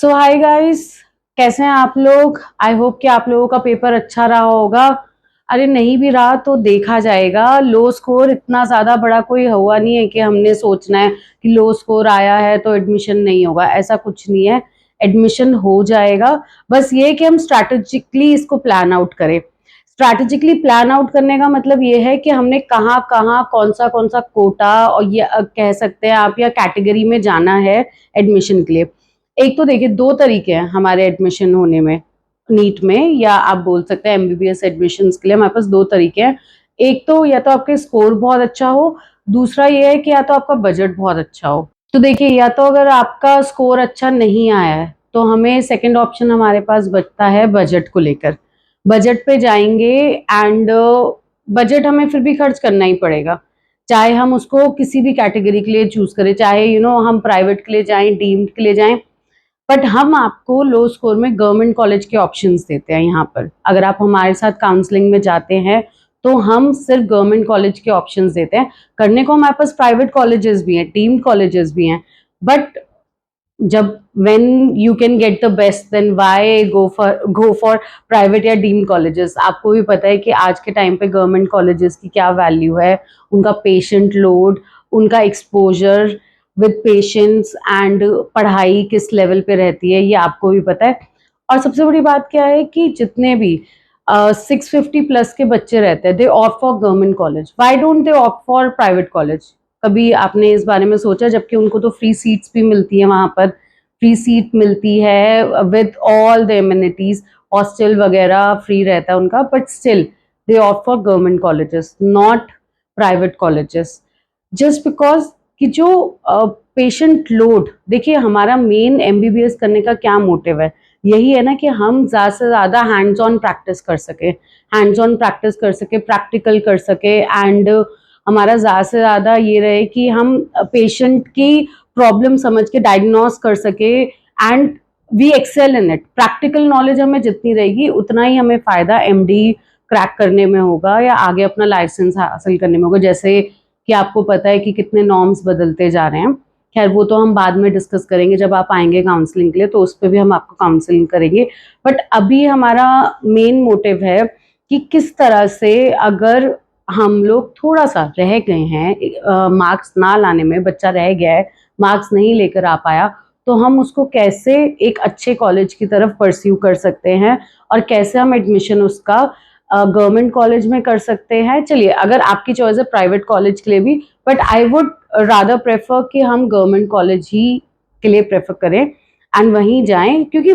सो hi guys, कैसे हैं आप लोग। आई होप कि आप लोगों का पेपर अच्छा रहा होगा। अरे नहीं भी रहा तो देखा जाएगा। लो स्कोर इतना ज्यादा बड़ा कोई हुआ नहीं है कि हमने सोचना है कि लो स्कोर आया है तो एडमिशन नहीं होगा, ऐसा कुछ नहीं है। एडमिशन हो जाएगा। बस ये कि हम स्ट्रैटेजिकली इसको प्लान आउट करें। स्ट्रैटेजिकली प्लान आउट करने का मतलब ये है कि हमने कहाँ कहाँ कौन सा कोटा और ये कह सकते हैं आप या कैटेगरी में जाना है एडमिशन के लिए। एक तो देखिए, दो तरीके हैं हमारे एडमिशन होने में नीट में, या आप बोल सकते हैं एमबीबीएस एडमिशन्स के लिए हमारे पास दो तरीके हैं। एक तो या तो आपके स्कोर बहुत अच्छा हो, दूसरा ये है कि या तो आपका बजट बहुत अच्छा हो। तो देखिए, या तो अगर आपका स्कोर अच्छा नहीं आया है तो हमें सेकंड ऑप्शन हमारे पास बचता है बजट को लेकर। बजट पे जाएंगे एंड बजट हमें फिर भी खर्च करना ही पड़ेगा, चाहे हम उसको किसी भी कैटेगरी के लिए चूज करें, चाहे हम प्राइवेट के लिए जाएं, डीम्ड के लिए जाएं। बट हम आपको लो स्कोर में गवर्नमेंट कॉलेज के ऑप्शंस देते हैं। यहाँ पर अगर आप हमारे साथ काउंसलिंग में जाते हैं तो हम सिर्फ गवर्नमेंट कॉलेज के ऑप्शंस देते हैं। करने को हमारे पास प्राइवेट कॉलेजेस भी हैं, डीम्ड कॉलेजेस भी हैं। बट जब when you can get the best, then why go for private या डीम्ड कॉलेजेस। आपको भी पता है कि आज के टाइम पे गवर्नमेंट कॉलेजेस की क्या वैल्यू है, उनका पेशेंट लोड, उनका एक्सपोजर विद पेशेंट्स एंड पढ़ाई किस लेवल पे रहती है, ये आपको भी पता है। और सबसे बड़ी बात क्या है कि जितने भी 650 प्लस के बच्चे रहते हैं, दे opt for government college. Why don't they opt for private college? कभी आपने इस बारे में सोचा? जबकि उनको तो फ्री सीट्स भी मिलती है, वहां पर फ्री सीट मिलती है with all the amenities, hostel वगैरह फ्री रहता है उनका, but still they opt for government colleges, not private colleges. Just because कि जो पेशेंट लोड, देखिए हमारा मेन एमबीबीएस करने का क्या मोटिव है, यही है ना कि हम ज़्यादा से ज़्यादा हैंड्स ऑन प्रैक्टिस कर सके, प्रैक्टिकल कर सके एंड हमारा ज़्यादा से ज़्यादा ये रहे कि हम पेशेंट की प्रॉब्लम समझ के डायग्नोस कर सके and we excel in it. Practical knowledge हमें जितनी रहेगी उतना ही हमें फ़ायदा एमडी क्रैक करने में होगा या आगे अपना लाइसेंस हासिल करने में होगा। जैसे कि आपको पता है कि कितने नॉर्म्स बदलते जा रहे हैं। खैर वो तो हम बाद में डिस्कस करेंगे, जब आप आएंगे काउंसलिंग के लिए तो उस पर भी हम आपको काउंसलिंग करेंगे। बट अभी हमारा मेन मोटिव है कि किस तरह से अगर हम लोग थोड़ा सा रह गए हैं मार्क्स ना लाने में, बच्चा रह गया है, मार्क्स नहीं लेकर आ पाया, तो हम उसको कैसे एक अच्छे कॉलेज की तरफ परस्यू कर सकते हैं और कैसे हम एडमिशन उसका गवर्नमेंट कॉलेज में कर सकते हैं। चलिए, अगर आपकी चॉइस है प्राइवेट कॉलेज के लिए भी, but I would rather prefer कि हम गवर्नमेंट कॉलेज ही के लिए प्रेफर करें एंड वहीं जाएं, क्योंकि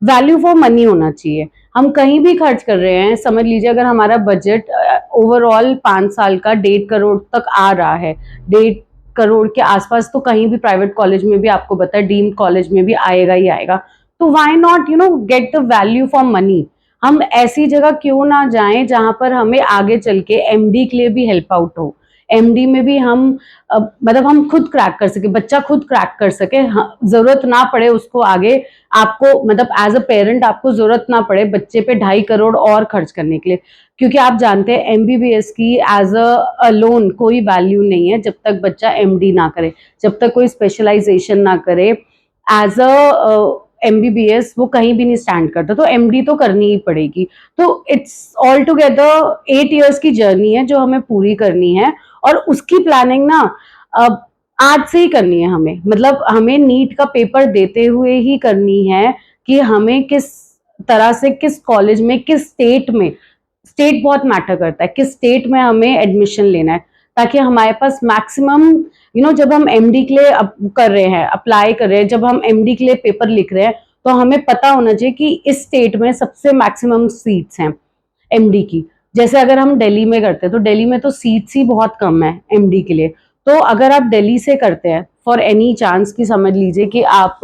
वैल्यू फॉर मनी होना चाहिए। हम कहीं भी खर्च कर रहे हैं, समझ लीजिए अगर हमारा बजट ओवरऑल 5 साल का 1.5 करोड़ तक आ रहा है, 1.5 करोड़ के आसपास, तो कहीं भी प्राइवेट कॉलेज में भी आपको पता है डीम्ड कॉलेज में भी आएगा ही आएगा। तो why not get the value for money. हम ऐसी जगह क्यों ना जाएं जहां पर हमें आगे चल के एमडी के लिए भी हेल्प आउट हो। एमडी में भी हम मतलब हम खुद क्रैक कर सके, बच्चा खुद क्रैक कर सके, जरूरत ना पड़े उसको आगे, आपको मतलब एज अ पेरेंट आपको जरूरत ना पड़े बच्चे पे 2.5 करोड़ और खर्च करने के लिए। क्योंकि आप जानते हैं एमबीबीएस की एज अ लोन कोई वैल्यू नहीं है जब तक बच्चा एमडी ना करे, जब तक कोई स्पेशलाइजेशन ना करे। एज अ एमबीबीएस वो कहीं भी नहीं स्टैंड करता, तो एमडी तो करनी ही पड़ेगी। तो इट्स ऑल टुगेदर 8 इयर्स की जर्नी है जो हमें पूरी करनी है, और उसकी प्लानिंग ना आज से ही करनी है हमें। मतलब हमें नीट का पेपर देते हुए ही करनी है कि हमें किस तरह से, किस कॉलेज में, किस स्टेट में, स्टेट बहुत मैटर करता है, किस स्टेट में हमें एडमिशन लेना है, ताकि हमारे पास मैक्सिमम जब हम एमडी के लिए कर रहे हैं, अप्लाई कर रहे हैं, जब हम एमडी के लिए पेपर लिख रहे हैं, तो हमें पता होना चाहिए कि इस स्टेट में सबसे मैक्सिमम सीट्स हैं एमडी की। जैसे अगर हम दिल्ली में करते हैं तो दिल्ली में तो सीट्स ही बहुत कम है एमडी के लिए। तो अगर आप दिल्ली से करते हैं फॉर एनी चांस की, समझ लीजिए कि आप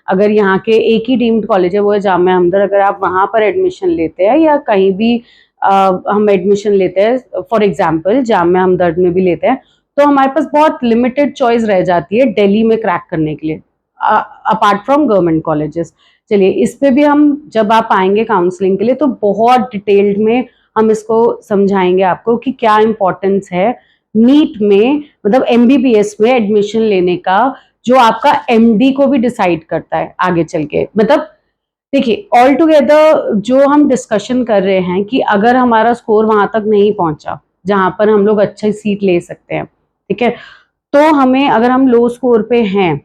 अगर यहाँ के एक ही डीम्ड कॉलेज है वो है जामिया हमदर्द, अगर आप वहां पर एडमिशन लेते हैं या कहीं भी हम एडमिशन लेते हैं, फॉर एग्जाम्पल जामिया हमदर्द में भी लेते हैं, तो हमारे पास बहुत लिमिटेड चॉइस रह जाती है दिल्ली में क्रैक करने के लिए, अपार्ट फ्रॉम गवर्नमेंट कॉलेजेस। चलिए, इस पे भी हम जब आप आएंगे काउंसलिंग के लिए तो बहुत डिटेल्ड में हम इसको समझाएंगे आपको कि क्या इंपॉर्टेंस है नीट में, मतलब एमबीबीएस में एडमिशन लेने का, जो आपका एमडी को भी डिसाइड करता है आगे चल के। मतलब देखिए, ऑल टुगेदर जो हम डिस्कशन कर रहे हैं कि अगर हमारा स्कोर वहां तक नहीं पहुंचा जहां पर हम लोग अच्छी सीट ले सकते हैं, ठीक है, तो हमें, अगर हम लो स्कोर पे हैं,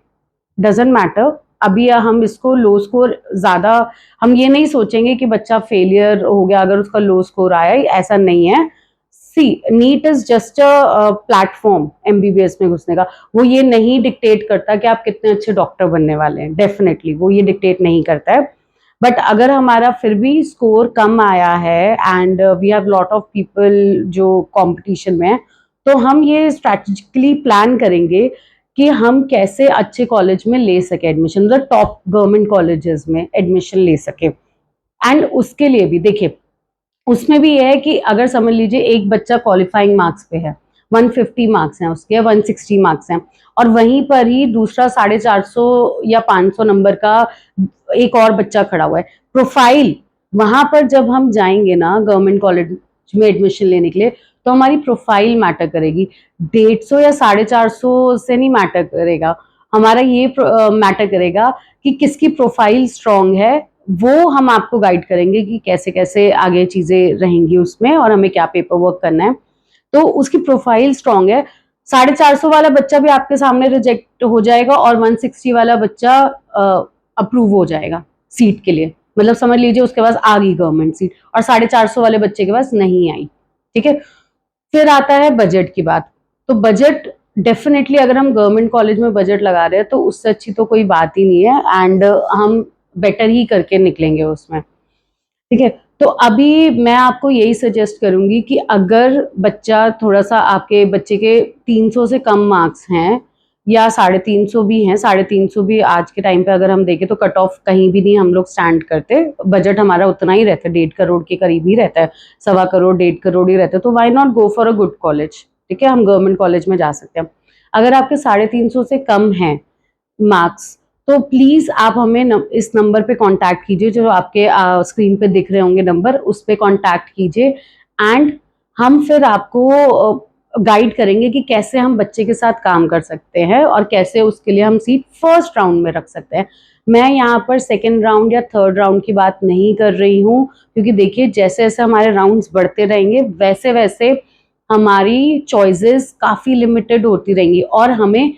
डजेंट मैटर, अभी हम इसको लो स्कोर ज्यादा, हम ये नहीं सोचेंगे कि बच्चा फेलियर हो गया अगर उसका लो स्कोर आया, ऐसा नहीं है। See, NEET is just a platform MBBS में घुसने का। वो ये नहीं डिक्टेट करता कि आप कितने अच्छे डॉक्टर बनने वाले हैं, डेफिनेटली वो ये डिक्टेट नहीं करता है। बट अगर हमारा फिर भी स्कोर कम आया है and we have lot of people जो कंपटीशन में है, तो हम ये स्ट्रैटेजिकली प्लान करेंगे कि हम कैसे अच्छे कॉलेज में ले सके एडमिशन, मतलब टॉप गवर्नमेंट कॉलेजेस में एडमिशन ले सके। एंड उसके लिए भी देखिए, उसमें भी यह है कि अगर समझ लीजिए एक बच्चा क्वालिफाइंग मार्क्स पे है, 150 मार्क्स हैं उसके, 160 मार्क्स हैं, और वहीं पर ही दूसरा 450 या 500 नंबर का एक और बच्चा खड़ा हुआ है, प्रोफाइल, वहां पर जब हम जाएंगे ना गवर्नमेंट कॉलेज में एडमिशन लेने के लिए, तो हमारी प्रोफाइल मैटर करेगी। 150 या 450 से नहीं मैटर करेगा, हमारा ये मैटर करेगा कि किसकी प्रोफाइल स्ट्रांग है। वो हम आपको गाइड करेंगे कि कैसे कैसे आगे चीजें रहेंगी उसमें और हमें क्या पेपर वर्क करना है। तो उसकी प्रोफाइल स्ट्रांग है, 450 वाला बच्चा भी आपके सामने रिजेक्ट हो जाएगा और 160 वाला बच्चा अप्रूव हो जाएगा सीट के लिए। मतलब समझ लीजिए उसके पास आ गई गवर्नमेंट सीट और 450 वाले बच्चे के पास नहीं आई, ठीक है। फिर आता है बजट की बात। तो बजट डेफिनेटली अगर हम गवर्नमेंट कॉलेज में बजट लगा रहे हैं तो उससे अच्छी तो कोई बात ही नहीं है, एंड हम बेटर ही करके निकलेंगे उसमें, ठीक है। तो अभी मैं आपको यही सजेस्ट करूंगी कि अगर बच्चा थोड़ा सा, आपके बच्चे के 300 से कम मार्क्स हैं या 350 भी हैं, 350 भी आज के टाइम पे अगर हम देखें तो कट ऑफ कहीं भी नहीं हम लोग स्टैंड करते, बजट हमारा उतना ही रहता है, 1.5 करोड़ के करीब ही रहता है, 1.25 करोड़ 1.5 करोड़ ही रहता है। तो why not go for a good college, ठीक है, हम गवर्नमेंट कॉलेज में जा सकते हैं। अगर आपके 350 से कम हैं मार्क्स, तो प्लीज आप हमें इस नंबर पे कांटेक्ट कीजिए, जो आपके स्क्रीन पे दिख रहे होंगे नंबर, उस पे कांटेक्ट कीजिए, एंड हम फिर आपको गाइड करेंगे कि कैसे हम बच्चे के साथ काम कर सकते हैं और कैसे उसके लिए हम सीट फर्स्ट राउंड में रख सकते हैं। मैं यहाँ पर सेकेंड राउंड या थर्ड राउंड की बात नहीं कर रही हूँ, क्योंकि देखिए जैसे जैसे हमारे राउंड्स बढ़ते रहेंगे वैसे वैसे हमारी चॉइसेस काफी लिमिटेड होती रहेंगी और हमें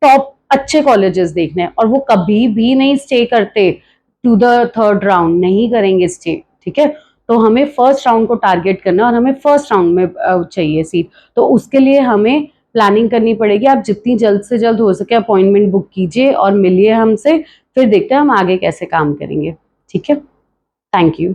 टॉप अच्छे कॉलेजेस देखने हैं, और वो कभी भी नहीं स्टे करते टू द थर्ड राउंड, नहीं करेंगे स्टे, ठीक है। तो हमें फर्स्ट राउंड को टारगेट करना है और हमें फर्स्ट राउंड में चाहिए सीट। तो उसके लिए हमें प्लानिंग करनी पड़ेगी। आप जितनी जल्द से जल्द हो सके अपॉइंटमेंट बुक कीजिए और मिलिए हमसे, फिर देखते हैं हम आगे कैसे काम करेंगे, ठीक है। Thank you.